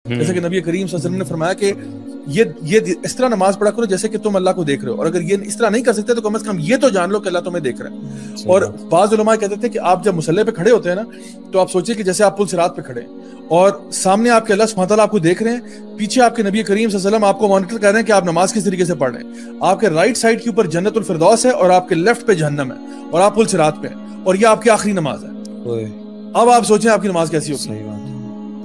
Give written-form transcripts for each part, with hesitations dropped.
جیسے کہ نبی کریم صلی اللہ علیہ وسلم نے فرمایا کہ یہ اس طرح نماز پڑھا کرو جیسے کہ تم اللہ کو دیکھ رہے ہو, اور اگر یہ اس طرح نہیں کر سکتے تو کم از کم یہ تو جان لو کہ اللہ تمہیں دیکھ رہا ہے. اور بعض علماء کہتے تھے کہ آپ جب مصلی پہ کھڑے ہوتے ہیں نا تو آپ سوچیں کہ جیسے آپ پل صراط پہ کھڑے ہیں اور سامنے آپ کے اللہ سبحانہ تعالیٰ آپ کو دیکھ رہے ہیں, پیچھے آپ کے نبی کریم صلی اللہ علیہ وسلم آپ کو مانیٹر کر رہے ہیں کہ آپ نماز کس طریقے سے پڑھ رہے ہیں. آپ کے رائٹ سائڈ کے اوپر جنت الفردوس ہے اور آپ کے لیفٹ پہ جہنم ہے اور آپ پل صراط پہ ہیں اور یہ آپ کی آخری نماز ہے. اب آپ سوچیں آپ کی نماز کیسی ہوگی.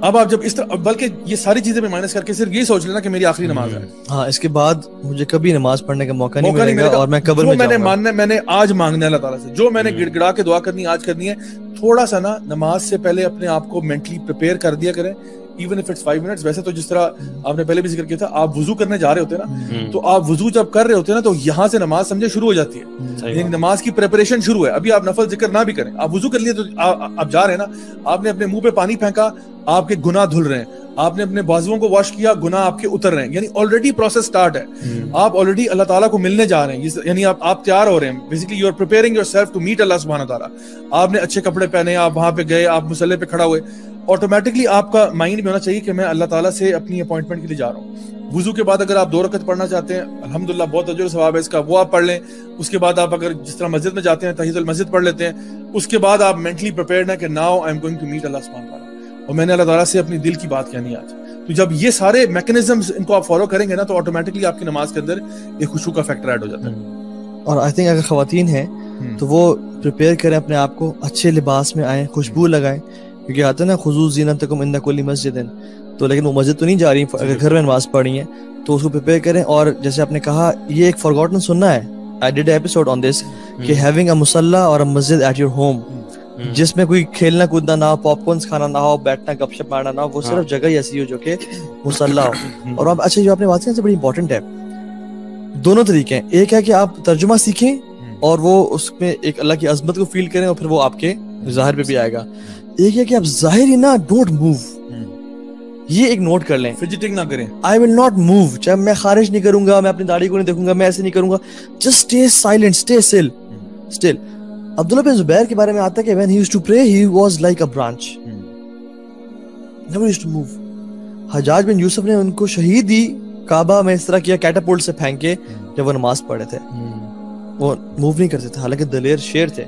اب آپ جب اس طرح, بلکہ یہ ساری چیزیں میں مائنس کر کے صرف یہ سوچ لینا کہ میری آخری نماز ہے. ہاں, اس کے بعد مجھے کبھی نماز پڑھنے کا موقع نہیں ملے گا اور میں قبر میں جاؤں گا. میں نے آج مانگنا ہے اللہ تعالیٰ سے, جو میں نے گڑ گڑا کے دعا کرنی آج کرنی ہے. تھوڑا سا نا نماز سے پہلے اپنے آپ کو مینٹلی پریپیئر کر دیا کریں, ایون اف اٹس 5 منٹس. ویسے تو جس طرح آپ نے پہلے بھی ذکر کیا تھا, آپ وضو کرنے جا رہے ہوتے ہیں نا, تو آپ وضو جب کر رہے ہوتے ہیں نا تو یہاں سے نماز سمجھے شروع ہو جاتی ہے, یعنی نماز کی پریپریشن شروع ہے. ابھی آپ نفل ذکر نہ بھی کریں, آپ وضو کر لیے تو آپ جا رہے ہیں نا, آپ نے اپنے منہ پہ پانی پھینکا, آپ کے گناہ دھل رہے ہیں, آپ نے اپنے بازوؤں کو واش کیا, گناہ آپ کے اتر رہے ہیں, یعنی آلریڈی پروسیس سٹارٹ ہے. آپ آلریڈی اللہ تعالیٰ کو ملنے جا رہے ہیں, یعنی آپ تیار ہو رہے ہیں. Basically you are preparing yourself to meet Allah سبحانہ تعالیٰ. آپ نے اچھے کپڑے پہنے, آپ وہاں پہ گئے, آپ مصلی پہ کھڑا ہوئے, آٹومیٹکلی آپ کا مائنڈ میں ہونا چاہیے کہ میں اللہ تعالیٰ سے اپنی اپوائنٹمنٹ کے لیے جا رہا ہوں. وضو کے بعد اگر آپ 2 رکعت پڑھنا چاہتے ہیں, الحمدللہ بہت اجر و ثواب ہے اس کا, وہ آپ پڑھ لیں. اس کے بعد آپ اگر جس طرح مسجد میں جاتے ہیں تحیۃ المسجد پڑھ لیتے ہیں. اس کے بعد آپ مینٹلی پریپیئرڈ ہیں کہ now I am going to meet Allah سبحانہ تعالیٰ, اور میں نے اللہ تعالیٰ سے اپنی دل کی بات کہنی ہے آج. تو جب یہ سارے میکنزمز ان کو آپ فالو کریں گے نا تو آٹومیٹکلی آپ کی نماز کے اندر ایک خشوع کا فیکٹر ایڈ ہو جاتا ہے. اور آئی تھنک اگر خواتین ہیں تو وہ پریپیئر کریں اپنے آپ کو, اچھے لباس میں آئیں, خوشبو لگائیں, کیونکہ آتا ہے نا خذوا زینتکم عند کل مسجد, تو لیکن وہ مسجد تو نہیں جا رہی, اگر گھر میں نماز پڑھی ہیں تو اس کو پریپیئر کریں. اور جیسے آپ نے کہا, یہ ایک فارگوٹن سننا ہے, I did an episode on this, کہ having a musalla اور a masjid at your home, جس میں کوئی کھیلنا کودنا نہ ہو, پاپ کارنس کھانا نہ ہو, بیٹھنا گپ شپ مارنا نہ ہو, وہ صرف جگہ ہی ایسی ہو جو کہ مصلا ہو. اور اب اچھا جو آپ نے بات کی نا بڑی امپورٹنٹ ہے, دونوں طریقے ہیں. ایک ہے کہ آپ ترجمہ سیکھیں اور وہ اس میں ایک اللہ کی عظمت کو فیل کریں اور پھر وہ آپ کے ظاہر پہ بھی آئے گا. ایک ہے کہ آپ ظاہر ہی نہ ڈونٹ موو, یہ ایک نوٹ کر لیں, فجٹنگ نہ کریں. I will not move, چاہے میں خارج نہیں کروں گا, میں اپنی داڑھی کو نہیں دیکھوں گا, میں ایسے نہیں کروں گا, just stay silent, stay still. عبداللہ بن زبیر کے بارے میں آتا ہے کہ when he used to pray he was like a branch, never used to move. حجاج بن یوسف نے ان کو شہید دی کعبہ میں اس طرح کیا, کیٹاپولٹ سے پھینک کے, جب وہ نماز پڑھے تھے. وہ موو نہیں کرتے تھے, حالانکہ دلیر شیر تھے,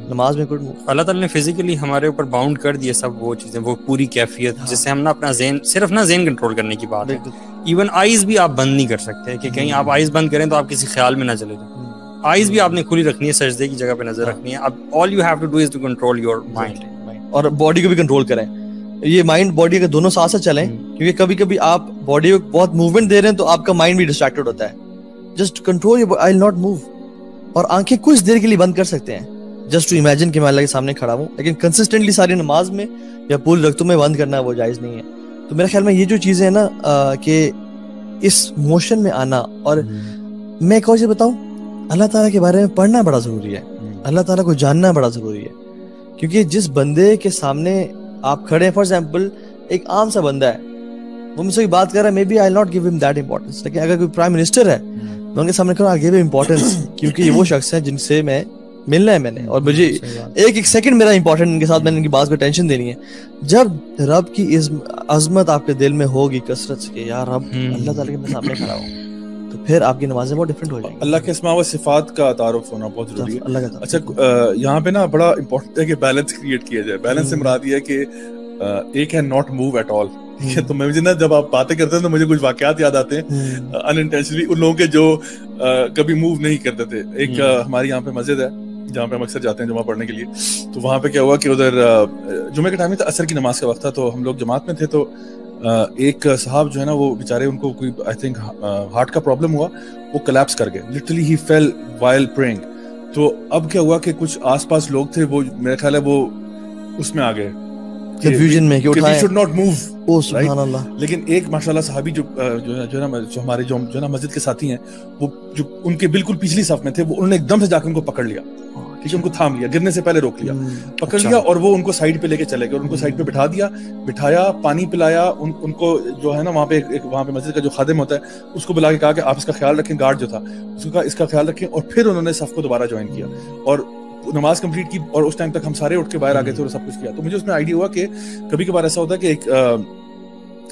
نماز میں کوئی. اللہ تعالیٰ نے فزیکلی ہمارے اوپر باؤنڈ کر دیے سب وہ چیزیں, وہ پوری کیفیت جس سے ہم نا اپنا ذہن, صرف نا ذہن کنٹرول کرنے کی بات ہے. ایون آئیز بھی آپ بند نہیں کر سکتے کہ کہیں آپ آئیز بند کریں تو آپ کسی خیال میں نہ چلے جائیں. آئیز بھی آپ نے کھلی رکھنی ہے, سجدے کی جگہ پہ نظر رکھنی ہے. اب all you have to do is to control your mind, اور باڈی کو بھی کنٹرول کریں. یہ مائنڈ باڈی کے دونوں ساتھ ساتھ چلیں, کیونکہ کبھی کبھی آپ باڈی کو بہت موومنٹ دے رہے ہیں تو آپ کا مائنڈ بھی ڈسٹریکٹڈ ہوتا ہے. Just control your, I will not move. اور آنکھیں کچھ دیر کے لیے بند کر سکتے ہیں, جسٹ ٹو امیجن کہ میں اللہ کے سامنے کھڑا ہوں, لیکن کنسسٹنٹلی ساری نماز میں یا پورے رکعتوں میں بند کرنا وہ جائز نہیں ہے. تو میرے خیال میں یہ جو چیزیں ہیں نا کہ اس موشن میں آنا, اور میں ایک اور چیز بتاؤں, اللہ تعالیٰ کے بارے میں پڑھنا بڑا ضروری ہے, اللہ تعالیٰ کو جاننا بڑا ضروری ہے. کیونکہ جس بندے کے سامنے آپ کھڑے ہیں, فار ایگزامپل ایک عام سا بندہ ہے, وہ مجھ سے بات کر رہا ہے, maybe I not give him that importance. لیکن اگر کوئی پرائم منسٹر ہے, میں ان کے سامنے کھڑا, آئی گیو ہم امپورٹنس, کیونکہ یہ وہ شخص ہیں جن سے میں ملنا ہے میں نے, اور مجھے ایک سیکنڈ میرا امپورٹنٹ ان کے ساتھ, میں نے ان کی بات کو ٹینشن دینی ہے. جب رب کی عظمت آپ کے دل میں ہوگی کثرت سے کہ یار رب اللہ تعالیٰ کے سامنے کھڑا ہوں, تو پھر آپ کی نمازیں بہت ڈفرینٹ ہو جائیں گی. اللہ کے اسماء و صفات کا تعارف ہونا بہت ضروری ہے. اچھا یہاں پہ نا بڑا امپورٹنٹ ہے کہ بیلنس کریٹ کیا جائے. بیلنس سے مراد یہ ہے کہ ایک ہے ناٹ موو ایٹ آل. تو مجھے نا جب آپ باتیں کرتے ہیں تو مجھے کچھ واقعات یاد آتے ہیں انانٹینشنلی ان لوگوں کے جو کبھی موو نہیں کرتے تھے. ایک ہماری یہاں پہ مسجد ہے جہاں پہ ہم اکثر جاتے ہیں جمعہ پڑھنے کے لیے. تو وہاں پہ کیا ہوا کہ ادھر جمعہ کے ٹائم میں تھا, عصر کی نماز کا وقت تھا, تو ہم لوگ جماعت میں تھے. تو ایک صاحب جو ہے نا وہ بیچارے, ان کو کوئی آئی تھنک ہارٹ کا پرابلم ہوا, وہ کلیپس کر گئے, لٹرلی ہی فیل وائل پریئنگ. تو اب کیا ہوا کہ کچھ آس پاس لوگ تھے, وہ میرے خیال ہے وہ اس میں آ گئے کنفیوژن میں کہ we should not move. سبحان اللہ. لیکن ایک ماشاءاللہ صحابی جو ہمارے جو نا مسجد کے ساتھی ہیں, وہ جو ان کے بالکل پچھلی صف میں تھے, وہ انہوں نے ایک دم سے جا کے ان کو پکڑ لیا, ٹھیک ہے, ان کو تھام لیا, گرنے سے پہلے روک لیا, پکڑ لیا, اور وہ ان کو سائڈ پہ لے کے چلے گئے, اور ان کو سائڈ پہ بٹھا دیا, بٹھایا, پانی پلایا, ان کو جو ہے نا وہاں پہ مسجد کا جو خادم ہوتا ہے اس کو بلا کے کہا کہ آپ اس کا خیال رکھیں, گارڈ جو تھا اس کو کہا اس کا خیال رکھیں, اور پھر انہوں نے صف کو دوبارہ جوائن کیا اور نماز کمپلیٹ کی. اور اس ٹائم تک ہم سارے اٹھ کے باہر آ گئے تھے اور سب کچھ کیا. تو مجھے اس میں آئیڈیا ہوا کہ کبھی کبھار ایسا ہوتا ہے کہ ایک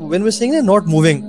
when we're saying not moving,